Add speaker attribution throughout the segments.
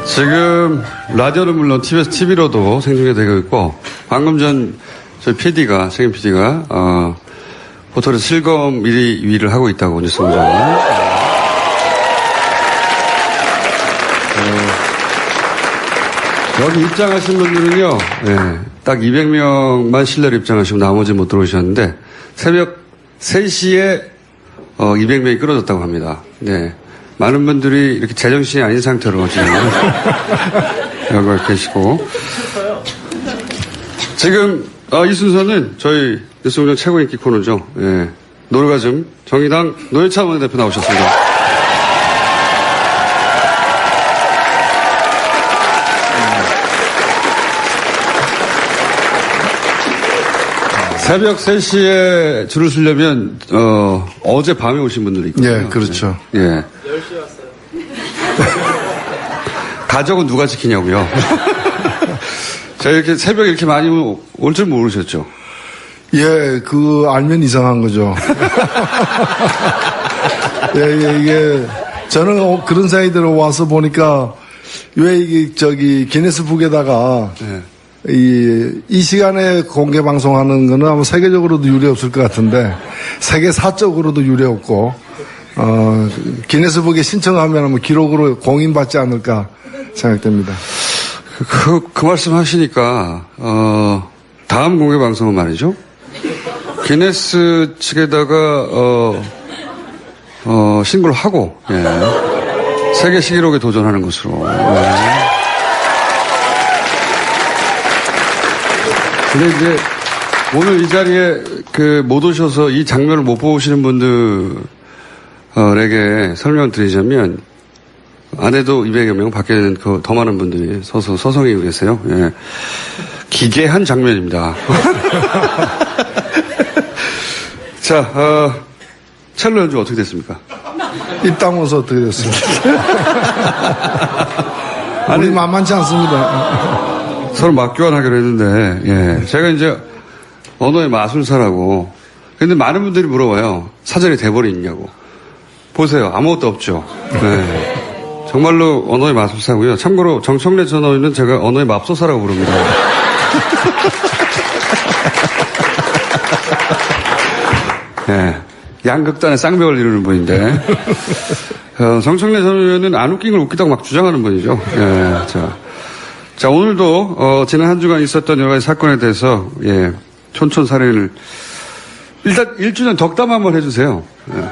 Speaker 1: 지금 라디오는 물론 TV로도 생중계되고 있고, 방금 전 저희 PD가, 책임 PD가, 포털에서 실검 1위를 하고 있다고 뉴스 공장을. 여기 입장하신 분들은요, 딱 200명만 실내로 입장하시고 나머지 못 들어오셨는데, 새벽 3시에 200명이 끊어졌다고 합니다. 네. 많은 분들이 이렇게 제정신이 아닌 상태로 지금 여기 계시고. 지금 이 순서는 저희 뉴스공장 최고 인기 코너죠. 예. 노르가즘 정의당 노회찬 원내대표 나오셨습니다. 새벽 3시에 줄을 서려면 어제 밤에 오신 분들이 있거든요.
Speaker 2: 예, 그렇죠.
Speaker 1: 예.
Speaker 3: 10시에 왔어요.
Speaker 1: 가족은 누가 지키냐고요. 제가 이렇게 새벽에 이렇게 많이 올 줄 모르셨죠?
Speaker 2: 예, 알면 이상한 거죠. 예, 이게, 저는 그런 생각이 들어 와서 보니까, 왜 이게, 기네스북에다가,
Speaker 1: 네.
Speaker 2: 이 시간에 공개 방송하는 거는 아마 세계적으로도 유례 없을 것 같은데, 세계사적으로도 유례 없고, 기네스북에 신청하면 뭐 기록으로 공인받지 않을까 생각됩니다.
Speaker 1: 그 말씀 하시니까, 다음 공개 방송은 말이죠. 기네스 측에다가, 신고를 하고, 예. 세계 시기록에 도전하는 것으로. 예. 근데 이제, 오늘 이 자리에 못 오셔서 이 장면을 못 보시는 분들에게 설명을 드리자면, 안에도 200여 명, 밖에는 더 많은 분들이 서서 서성이고 계세요. 예. 기괴한 장면입니다. 자, 첼로 연주 어떻게 됐습니까?
Speaker 2: 입 다물어서 어떻게 됐습니까? 우리 만만치 않습니다.
Speaker 1: 서로 맞교환하기로 했는데, 예. 제가 이제 언어의 마술사라고. 근데 많은 분들이 물어봐요. 사전에 대본이 있냐고. 보세요. 아무것도 없죠. 네. 정말로 언어의 마술사고요. 참고로 정청래 전 의원은 제가 언어의 맙소사라고 부릅니다. 예. 양극단의 쌍벽을 이루는 분인데. 정청래 전 의원은 안 웃긴 걸 웃기다고 막 주장하는 분이죠. 예. 자, 오늘도, 지난 한 주간 있었던 여러 가지 사건에 대해서, 예. 촌촌살인을. 일단 1주년 덕담 한번 해주세요. 예.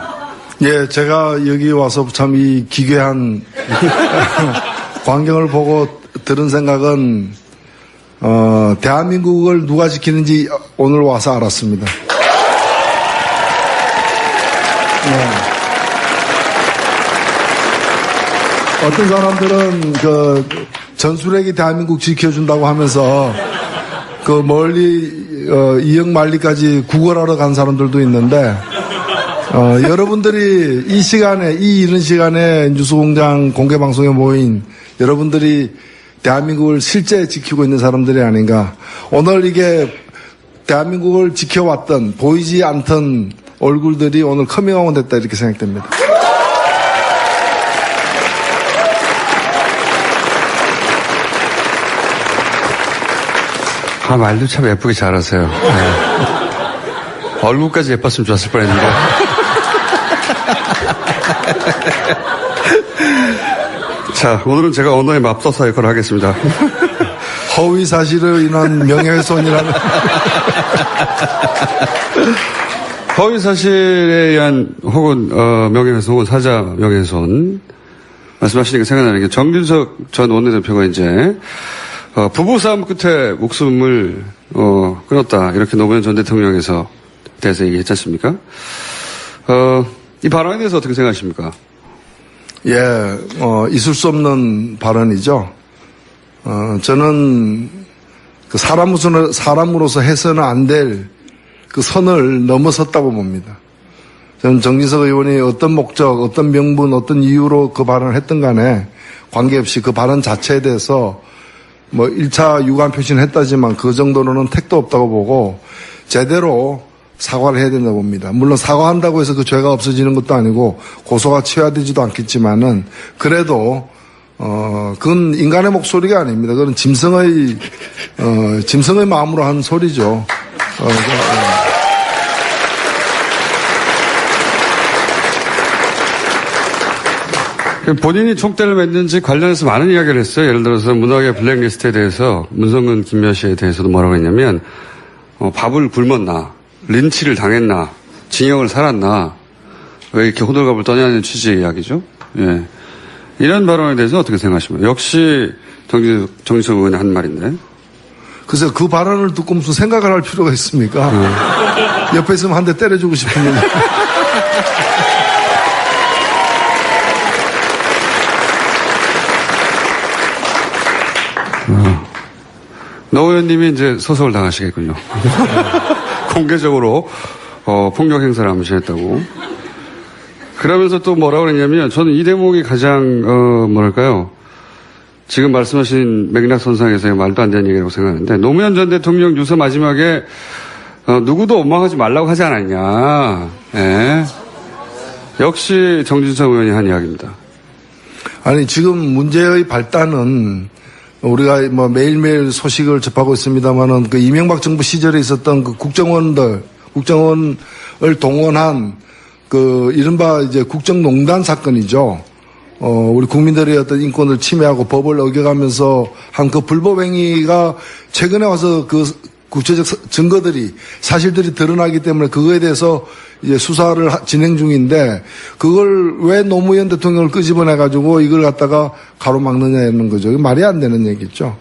Speaker 2: 예, 제가 여기 와서 참 이 기괴한 광경을 보고 들은 생각은, 대한민국을 누가 지키는지 오늘 와서 알았습니다. 네. 어떤 사람들은 전술핵이 대한민국 지켜준다고 하면서 멀리 이역만리까지 구걸하러 간 사람들도 있는데, 여러분들이 이 시간에, 이른 시간에 뉴스공장 공개방송에 모인 여러분들이 대한민국을 실제 지키고 있는 사람들이 아닌가. 오늘 이게 대한민국을 지켜왔던, 보이지 않던 얼굴들이 오늘 커밍아웃 됐다 이렇게 생각됩니다.
Speaker 1: 말도 참 예쁘게 잘하세요. 네. 얼굴까지 예뻤으면 좋았을 뻔했는데. 자, 오늘은 제가 언어의 맙소사 역할을 하겠습니다.
Speaker 2: 허위 사실로 인한 명예훼손이라는.
Speaker 1: 허위 사실에 의한 혹은 명예훼손 혹은 사자 명예훼손 말씀하시니까 생각나는 게 정준석 전 원내대표가 이제 부부싸움 끝에 목숨을 끊었다 이렇게 노무현 전 대통령에서 대해서 얘기했지 않습니까? 이 발언에 대해서 어떻게 생각하십니까?
Speaker 2: 예, 있을 수 없는 발언이죠. 저는 사람으로서 해서는 안 될 그 선을 넘어섰다고 봅니다. 저는 정진석 의원이 어떤 목적, 어떤 명분, 어떤 이유로 그 발언을 했든 간에 관계없이 그 발언 자체에 대해서 1차 유감 표시는 했다지만 그 정도로는 택도 없다고 보고 제대로 사과를 해야 된다고 봅니다. 물론 사과한다고 해서 그 죄가 없어지는 것도 아니고 고소가 취하되지도 않겠지만은 그래도 그건 인간의 목소리가 아닙니다. 그건 짐승의 마음으로 한 소리죠.
Speaker 1: 본인이 총대를 맸는지 관련해서 많은 이야기를 했어요. 예를 들어서 문학의 블랙리스트에 대해서 문성근, 김미아 씨에 대해서도 뭐라고 했냐면 밥을 굶었나, 린치를 당했나, 징역을 살았나, 왜 이렇게 호들갑을 떠냐는 취지의 이야기죠. 예. 이런 발언에 대해서 어떻게 생각하십니까? 역시 정진석 의원이 한 말인데.
Speaker 2: 글쎄요, 그 발언을 듣고 무슨 생각을 할 필요가 있습니까? 옆에 있으면 한 대 때려주고 싶은데.
Speaker 1: 노 의원님이 이제 소송을 당하시겠군요. 공개적으로 폭력 행사를 암시했다고. 그러면서 또 뭐라고 그랬냐면 저는 이 대목이 가장 뭐랄까요. 지금 말씀하신 맥락선상에서의 말도 안 되는 얘기라고 생각하는데 노무현 전 대통령 유서 마지막에 누구도 원망하지 말라고 하지 않았냐. 예. 역시 정진석 의원이 한 이야기입니다.
Speaker 2: 아니 지금 문제의 발단은 우리가 뭐 매일매일 소식을 접하고 있습니다만은 그 이명박 정부 시절에 있었던 그 국정원을 동원한 그 이른바 이제 국정농단 사건이죠. 우리 국민들의 어떤 인권을 침해하고 법을 어겨가면서 한 그 불법 행위가 최근에 와서 그 구체적 증거들이 사실들이 드러나기 때문에 그거에 대해서 이제 수사를 진행 중인데 그걸 왜 노무현 대통령을 끄집어내 가지고 이걸 갖다가 가로막느냐는 거죠. 말이 안 되는 얘기죠.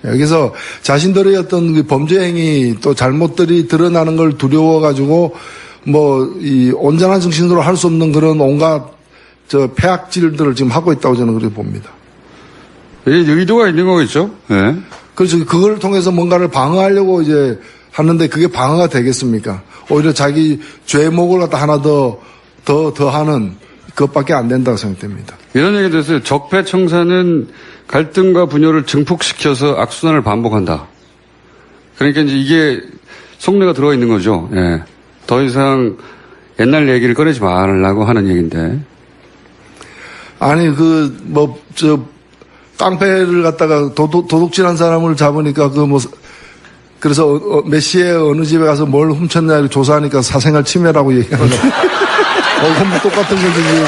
Speaker 2: 여기서 자신들의 어떤 그 범죄 행위 또 잘못들이 드러나는 걸 두려워 가지고 뭐 이 온전한 정신으로 할 수 없는 그런 온갖 폐악질들을 지금 하고 있다고 저는 그렇게 봅니다.
Speaker 1: 이게 의도가 있는 거겠죠? 네.
Speaker 2: 그래서 그걸 통해서 뭔가를 방어하려고 이제 하는데 그게 방어가 되겠습니까? 오히려 자기 죄목을 갖다 하나 더 하는 그것밖에 안 된다고 생각됩니다.
Speaker 1: 이런 얘기도 했어요. 적폐청산은 갈등과 분열을 증폭시켜서 악순환을 반복한다. 그러니까 이제 이게 속내가 들어가 있는 거죠. 예. 더 이상 옛날 얘기를 꺼내지 말라고 하는 얘기인데.
Speaker 2: 아니 깡패를 갖다가 도둑질한 사람을 잡으니까 그래서 메시의 어느 집에 가서 뭘 훔쳤냐 조사하니까 사생활 침해라고 얘기하는 거. 그건 뭐 똑같은 거지 지금.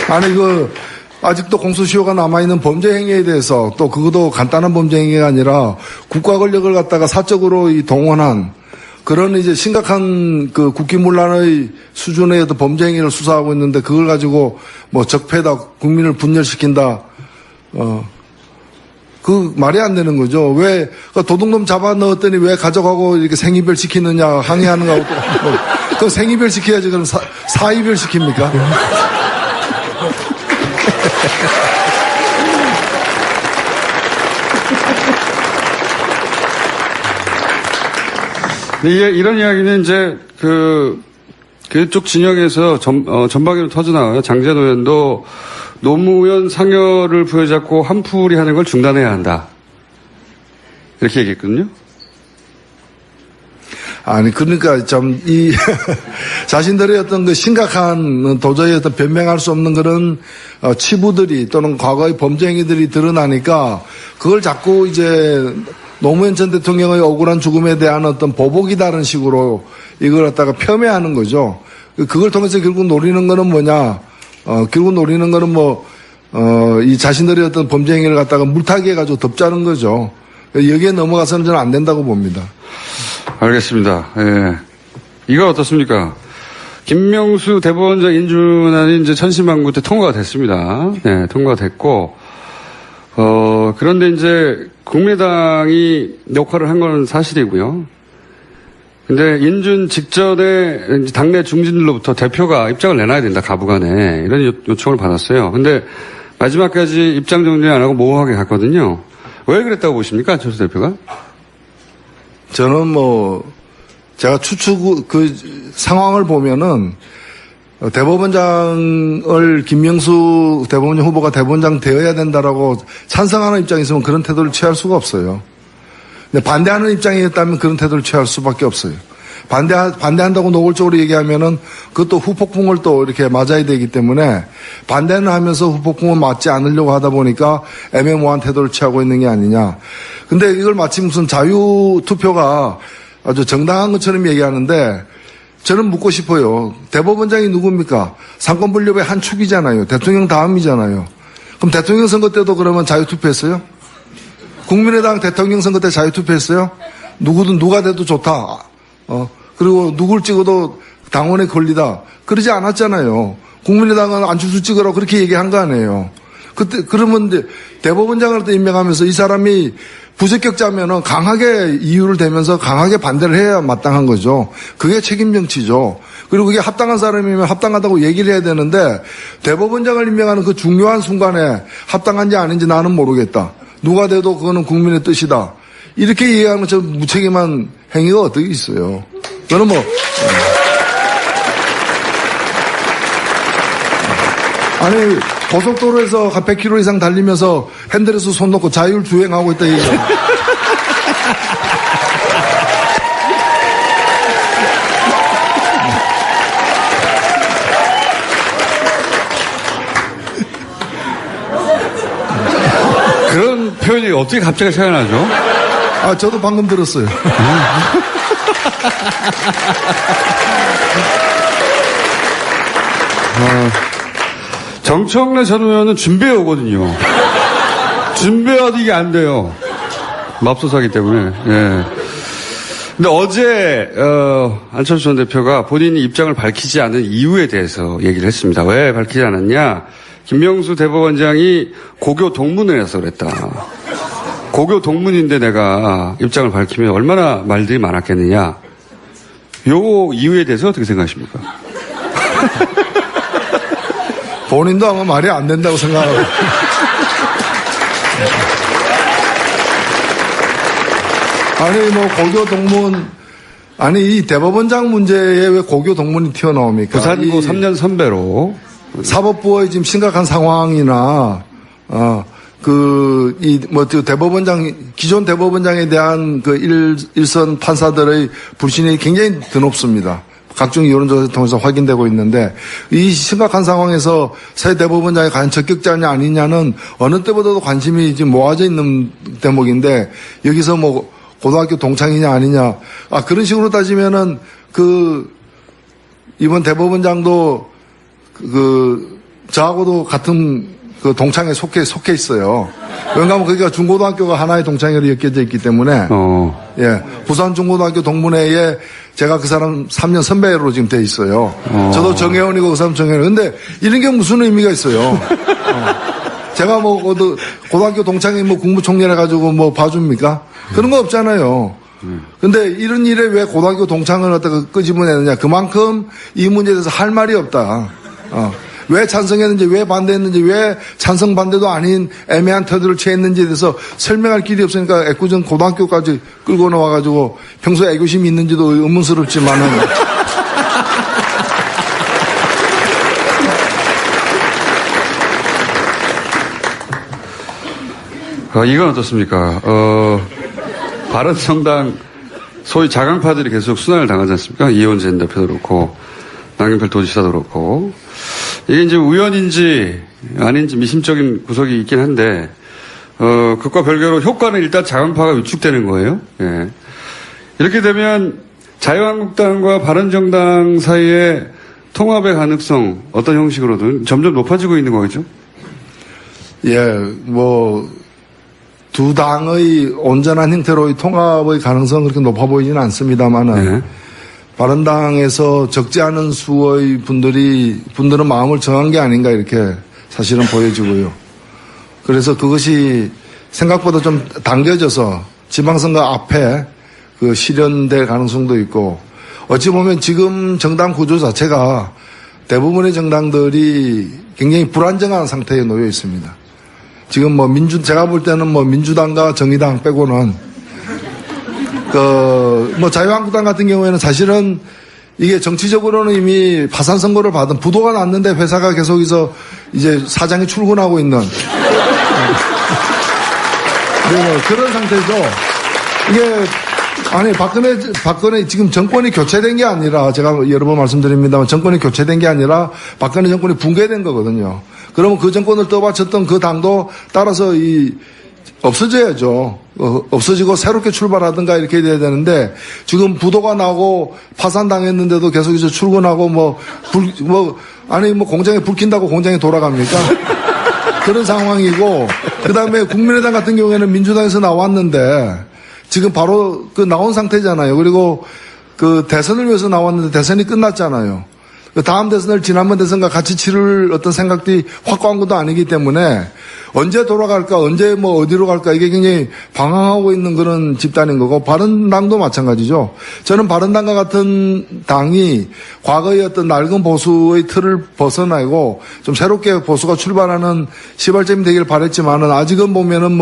Speaker 2: 아니 아직도 공소시효가 남아있는 범죄 행위에 대해서 또 그것도 간단한 범죄 행위가 아니라 국가 권력을 갖다가 사적으로 동원한 그런 이제 심각한 그 국기문란의 수준의 어떤 범죄 행위를 수사하고 있는데 그걸 가지고 뭐 적폐다, 국민을 분열시킨다, 그 말이 안 되는 거죠. 왜 도둑놈 잡아 넣었더니 왜 가져가고 이렇게 생이별 시키느냐 항의하는 거하고 똑같고 그 생이별 시켜야지 그럼 사이별 시킵니까?
Speaker 1: 이런 이야기는 이제 그쪽 진영에서 전방위로 터져나와요. 장제노 의원도 노무현 상여를 부여잡고 한풀이 하는 걸 중단해야 한다. 이렇게 얘기했거든요.
Speaker 2: 아니, 그러니까 자신들의 어떤 그 심각한 도저히 어떤 변명할 수 없는 그런 치부들이 또는 과거의 범죄 행위들이 드러나니까 그걸 자꾸 이제 노무현 전 대통령의 억울한 죽음에 대한 어떤 보복이다라는 식으로 이걸 갖다가 폄훼하는 거죠. 그걸 통해서 결국 노리는 거는 뭐냐? 결국 노리는 거는 이 자신들의 어떤 범죄 행위를 갖다가 물타기 해가지고 덮자는 거죠. 여기에 넘어가서는 저는 안 된다고 봅니다.
Speaker 1: 알겠습니다. 예. 이거 어떻습니까? 김명수 대법원장 인준안이 이제 천신만고 때 통과가 됐습니다. 네, 통과가 됐고, 그런데 이제 국민의당이 역할을 한 건 사실이고요. 근데 인준 직전에 당내 중진들로부터 대표가 입장을 내놔야 된다, 가부간에. 이런 요청을 받았어요. 근데 마지막까지 입장 정리 안 하고 모호하게 갔거든요. 왜 그랬다고 보십니까, 안철수 대표가?
Speaker 2: 저는 제가 상황을 보면은, 대법원장을 김명수 대법원장 후보가 대법원장 되어야 된다라고 찬성하는 입장이 있으면 그런 태도를 취할 수가 없어요. 근데 반대하는 입장이었다면 그런 태도를 취할 수밖에 없어요. 반대한다고 노골적으로 얘기하면은 그것도 후폭풍을 또 이렇게 맞아야 되기 때문에 반대는 하면서 후폭풍을 맞지 않으려고 하다 보니까 애매모호한 태도를 취하고 있는 게 아니냐. 근데 이걸 마치 무슨 자유투표가 아주 정당한 것처럼 얘기하는데 저는 묻고 싶어요. 대법원장이 누굽니까? 상권분립의 한 축이잖아요. 대통령 다음이잖아요. 그럼 대통령 선거 때도 그러면 자유투표했어요? 국민의당 대통령 선거 때 자유투표했어요? 누구든 누가 돼도 좋다. 그리고 누굴 찍어도 당원에 걸리다. 그러지 않았잖아요. 국민의당은 안철수 찍으라고 그렇게 얘기한 거 아니에요. 그때, 그러면 이제 대법원장을 또 임명하면서 이 사람이 부적격자면은 강하게 이유를 대면서 강하게 반대를 해야 마땅한 거죠. 그게 책임 정치죠. 그리고 그게 합당한 사람이면 합당하다고 얘기를 해야 되는데 대법원장을 임명하는 그 중요한 순간에 합당한지 아닌지 나는 모르겠다. 누가 돼도 그거는 국민의 뜻이다. 이렇게 얘기하면 저 무책임한 행위가 어떻게 있어요. 저는 뭐, 아니, 고속도로에서 100km 이상 달리면서 핸들에서 손 놓고 자율 주행하고 있다 얘기해요.
Speaker 1: 그런 표현이 어떻게 갑자기 생각나죠?
Speaker 2: 아, 저도 방금 들었어요.
Speaker 1: 정청래 전 의원은 준비해 오거든요. 준비해와도 이게 안 돼요. 맙소사기 때문에. 예. 근데 어제 안철수 전 대표가 본인이 입장을 밝히지 않은 이유에 대해서 얘기를 했습니다. 왜 밝히지 않았냐? 김명수 대법원장이 고교 동문회라서 그랬다. 고교 동문인데 내가 입장을 밝히면 얼마나 말들이 많았겠느냐. 요 이유에 대해서 어떻게 생각하십니까?
Speaker 2: 본인도 아마 말이 안 된다고 생각하고. 아니, 뭐, 고교 동문, 아니, 이 대법원장 문제에 왜 고교 동문이 튀어나옵니까?
Speaker 1: 부산고 3년 선배로.
Speaker 2: 사법부의 지금 심각한 상황이나, 대법원장, 기존 대법원장에 대한 일선 판사들의 불신이 굉장히 드높습니다. 각종 여론조사를 통해서 확인되고 있는데 이 심각한 상황에서 새 대법원장이 과연 적격자냐 아니냐는 어느 때보다도 관심이 지금 모아져 있는 대목인데 여기서 뭐 고등학교 동창이냐 아니냐 그런 식으로 따지면은 이번 대법원장도 저하고도 같은 동창에 속해 있어요. 왜냐하면 거기가 중고등학교가 하나의 동창회로 엮여져 있기 때문에 예, 부산 중고등학교 동문회에 제가 그 사람 3년 선배로 지금 돼 있어요. 저도 정혜원이고 그 사람 정혜원. 근데 이런 게 무슨 의미가 있어요? 제가 뭐 고등학교 동창회 뭐 국무총리를 해가지고 뭐 봐줍니까? 그런 거 없잖아요. 근데 이런 일에 왜 고등학교 동창을 갖다가 끄집어내느냐? 그만큼 이 문제에 대해서 할 말이 없다. 왜 찬성했는지, 왜 반대했는지, 왜 찬성 반대도 아닌 애매한 태도를 취했는지에 대해서 설명할 길이 없으니까 애꿎은 고등학교까지 끌고 나와가지고 평소에 애교심이 있는지도 의문스럽지만은.
Speaker 1: 이건 어떻습니까? 바른정당 소위 자강파들이 계속 순환을 당하지 않습니까? 이원재 대표도 그렇고, 남경필 도지사도 그렇고. 이게 이제 우연인지 아닌지 미심적인 구석이 있긴 한데, 그것과 별개로 효과는 일단 자강파가 위축되는 거예요. 예. 이렇게 되면 자유한국당과 바른정당 사이의 통합의 가능성 어떤 형식으로든 점점 높아지고 있는 거겠죠?
Speaker 2: 예, 두 당의 온전한 형태로의 통합의 가능성은 그렇게 높아 보이지는 않습니다만은, 네. 바른당에서 적지 않은 수의 분들은 마음을 정한 게 아닌가 이렇게 사실은 보여지고요. 그래서 그것이 생각보다 좀 당겨져서 지방선거 앞에 실현될 가능성도 있고, 어찌 보면 지금 정당 구조 자체가 대부분의 정당들이 굉장히 불안정한 상태에 놓여 있습니다. 지금 제가 볼 때는 민주당과 정의당 빼고는, 자유한국당 같은 경우에는 사실은 이게 정치적으로는 이미 파산 선고를 받은 부도가 났는데 회사가 계속해서 이제 사장이 출근하고 있는 그런 상태죠. 이게 아니 박근혜 지금 정권이 교체된 게 아니라 제가 여러 번 말씀드립니다만 정권이 교체된 게 아니라 박근혜 정권이 붕괴된 거거든요. 그러면 그 정권을 떠받쳤던 그 당도 따라서 없어져야죠. 없어지고 새롭게 출발하든가 이렇게 돼야 되는데 지금 부도가 나고 파산당했는데도 계속해서 출근하고 공장에 불 킨다고 공장에 돌아갑니까? 그런 상황이고 그다음에 국민의당 같은 경우에는 민주당에서 나왔는데 지금 바로 나온 상태잖아요. 그리고 대선을 위해서 나왔는데 대선이 끝났잖아요. 다음 대선을 지난번 대선과 같이 치를 어떤 생각들이 확고한 것도 아니기 때문에 언제 돌아갈까, 언제 어디로 갈까 이게 굉장히 방황하고 있는 그런 집단인 거고 바른당도 마찬가지죠. 저는 바른당과 같은 당이 과거의 어떤 낡은 보수의 틀을 벗어나고 좀 새롭게 보수가 출발하는 시발점이 되길 바랬지만은 아직은 보면은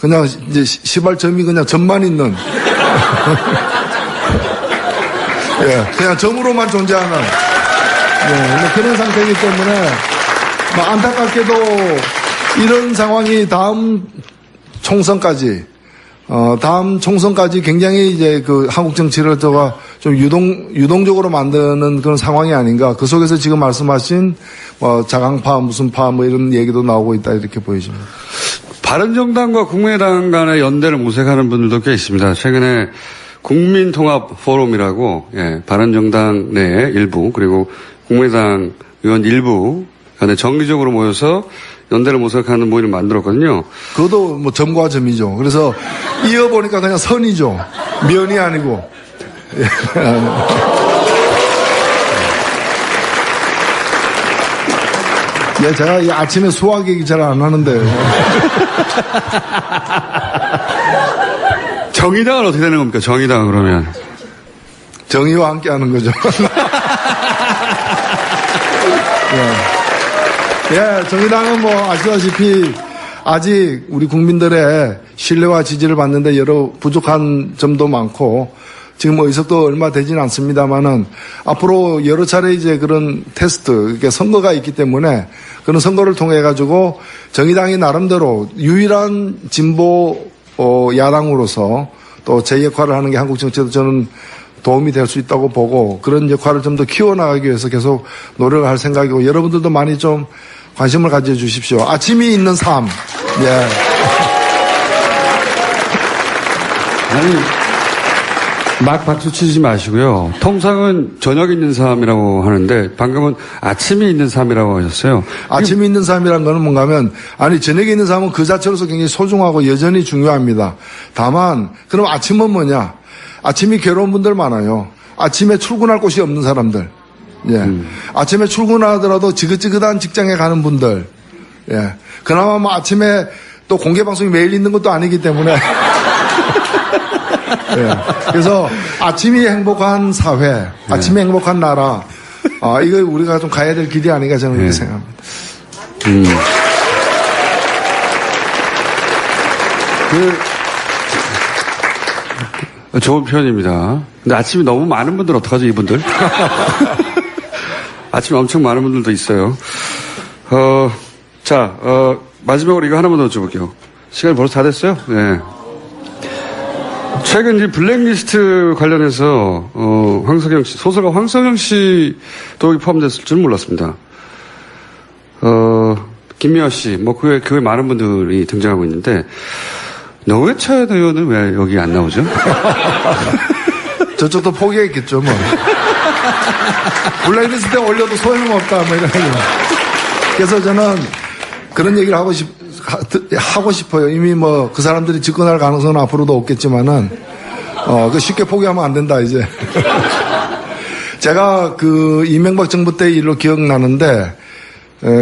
Speaker 2: 그냥 이제 시발점이 그냥 점만 있는 예, 그냥 점으로만 존재하는 그런 상태이기 때문에 안타깝게도 이런 상황이 다음 총선까지 굉장히 이제 한국 정치를 좀 유동적으로 만드는 그런 상황이 아닌가. 그 속에서 지금 말씀하신 자강파 무슨 파 이런 얘기도 나오고 있다 이렇게 보여집니다.
Speaker 1: 바른정당과 국민의당 간의 연대를 모색하는 분들도 꽤 있습니다. 최근에 국민통합포럼이라고 바른정당 내 일부 그리고 국민의당 의원 일부 간에 정기적으로 모여서 연대를 모색하는 모임을 만들었거든요.
Speaker 2: 그것도 점과 점이죠. 그래서 이어보니까 그냥 선이죠. 면이 아니고. 제가 아침에 수학 얘기 잘 안 하는데.
Speaker 1: 정의당은 어떻게 되는 겁니까? 정의당은 그러면.
Speaker 2: 정의와 함께 하는 거죠. 정의당은 아시다시피 아직 우리 국민들의 신뢰와 지지를 받는데 여러 부족한 점도 많고 지금 의석도 얼마 되진 않습니다만은 앞으로 여러 차례 이제 그런 테스트, 선거가 있기 때문에 그런 선거를 통해 가지고 정의당이 나름대로 유일한 진보 야당으로서 또 제 역할을 하는 게 한국 정치에도 저는 도움이 될 수 있다고 보고 그런 역할을 좀 더 키워나가기 위해서 계속 노력을 할 생각이고 여러분들도 많이 좀 관심을 가져주십시오. 아침이 있는 삶.
Speaker 1: 아니, 막 박수 치지 마시고요. 통상은 저녁이 있는 삶이라고 하는데 방금은 아침이 있는 삶이라고 하셨어요.
Speaker 2: 아침이 있는 삶이란 거는 뭔가 하면 저녁에 있는 삶은 그 자체로서 굉장히 소중하고 여전히 중요합니다. 다만 그럼 아침은 뭐냐? 아침이 괴로운 분들 많아요. 아침에 출근할 곳이 없는 사람들. 아침에 출근하더라도 지긋지긋한 직장에 가는 분들. 그나마 아침에 또 공개방송이 매일 있는 것도 아니기 때문에. 그래서 아침이 행복한 사회, 아침이 행복한 나라. 이거 우리가 좀 가야 될 길이 아닌가 저는 그렇게 생각합니다.
Speaker 1: 좋은 표현입니다. 근데 아침에 너무 많은 분들 어떡하죠, 이분들? 아침에 엄청 많은 분들도 있어요. 마지막으로 이거 하나만 더 여쭤볼게요. 시간이 벌써 다 됐어요? 네. 최근 이 블랙리스트 관련해서, 황석영 씨, 소설가 황석영 씨도 여기 포함됐을 줄은 몰랐습니다. 김미화 씨, 그 외에 많은 분들이 등장하고 있는데, 노회찬 의원은 왜 여기 안 나오죠?
Speaker 2: 저쪽도 포기했겠죠, 블랙리스트에 올려도 소용은 없다, 이런 얘기. 그래서 저는 그런 얘기를 하고 싶어요. 이미 그 사람들이 집권할 가능성은 앞으로도 없겠지만은, 쉽게 포기하면 안 된다, 이제. 제가 이명박 정부 때 일로 기억나는데,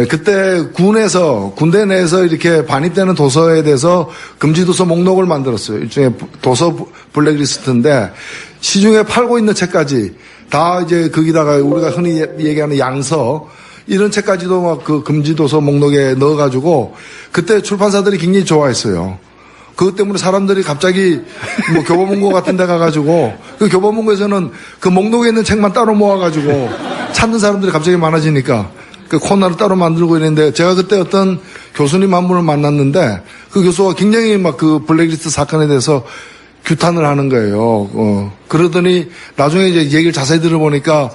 Speaker 2: 그때 군대 내에서 이렇게 반입되는 도서에 대해서 금지도서 목록을 만들었어요. 일종의 도서 블랙리스트인데, 시중에 팔고 있는 책까지 다 이제 거기다가 우리가 흔히 얘기하는 양서, 이런 책까지도 금지도서 목록에 넣어가지고, 그때 출판사들이 굉장히 좋아했어요. 그것 때문에 사람들이 갑자기 뭐 교보문고 같은 데 가가지고 그 교보문고에서는 그 목록에 있는 책만 따로 모아가지고 찾는 사람들이 갑자기 많아지니까 그 코너를 따로 만들고 있는데 제가 그때 어떤 교수님 한 분을 만났는데 그 교수가 굉장히 막 그 블랙리스트 사건에 대해서 규탄을 하는 거예요. 그러더니 나중에 이제 얘기를 자세히 들어보니까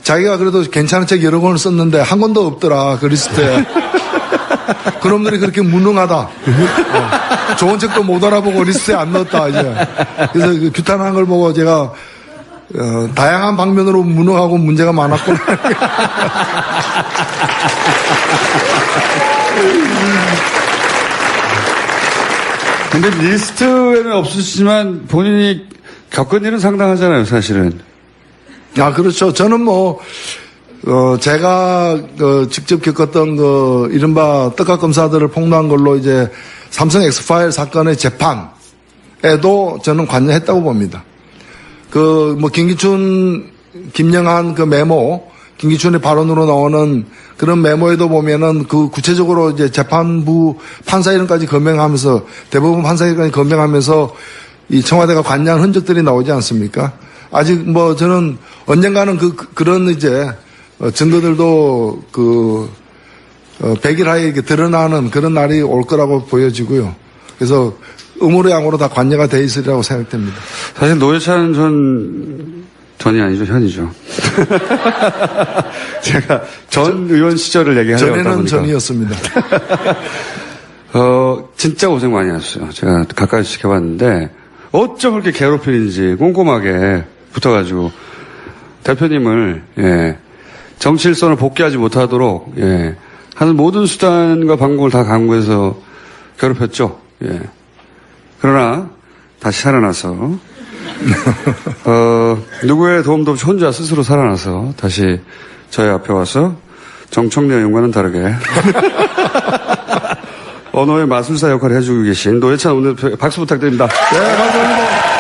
Speaker 2: 자기가 그래도 괜찮은 책 여러 권을 썼는데 한 권도 없더라, 그 리스트에. 그놈들이 그렇게 무능하다. 좋은 책도 못 알아보고 리스트에 안 넣었다, 이제. 그래서 그 규탄한 걸 보고 제가, 다양한 방면으로 무능하고 문제가 많았구나.
Speaker 1: 근데 리스트에는 없으시지만 본인이 겪은 일은 상당하잖아요, 사실은.
Speaker 2: 아, 그렇죠. 저는 제가, 직접 겪었던 이른바 떡값 검사들을 폭로한 걸로 이제 삼성 엑스파일 사건의 재판에도 저는 관여했다고 봅니다. 김기춘, 김영한 그 메모, 김기춘의 발언으로 나오는 그런 메모에도 보면은 그 구체적으로 이제 재판부 판사 이름까지 검명하면서, 대법원 판사 이름까지 검명하면서 이 청와대가 관여한 흔적들이 나오지 않습니까? 아직 저는 언젠가는 그런 이제 증거들도 백일하에 이렇게 드러나는 그런 날이 올 거라고 보여지고요. 그래서 음으로 양으로 다 관여가 돼 있으리라고 생각됩니다.
Speaker 1: 사실 노회찬 전이 아니죠, 현이죠. 제가 전 의원 시절을 얘기하려고 하다
Speaker 2: 전에는
Speaker 1: 보니까.
Speaker 2: 전이었습니다.
Speaker 1: 진짜 고생 많이 하셨어요. 제가 가까이 지켜봤는데 어쩜 그렇게 괴롭히는지 꼼꼼하게 붙어가지고 대표님을 정치일선을 복귀하지 못하도록 하는 모든 수단과 방법을 다 강구해서 괴롭혔죠. 그러나 다시 살아나서 누구의 도움도 없이 혼자 스스로 살아나서 다시 저희 앞에 와서 정청래 의원과는 다르게 언어의 마술사 역할을 해주고 계신 노회찬 오늘 박수 부탁드립니다.
Speaker 2: 네, 감사합니다.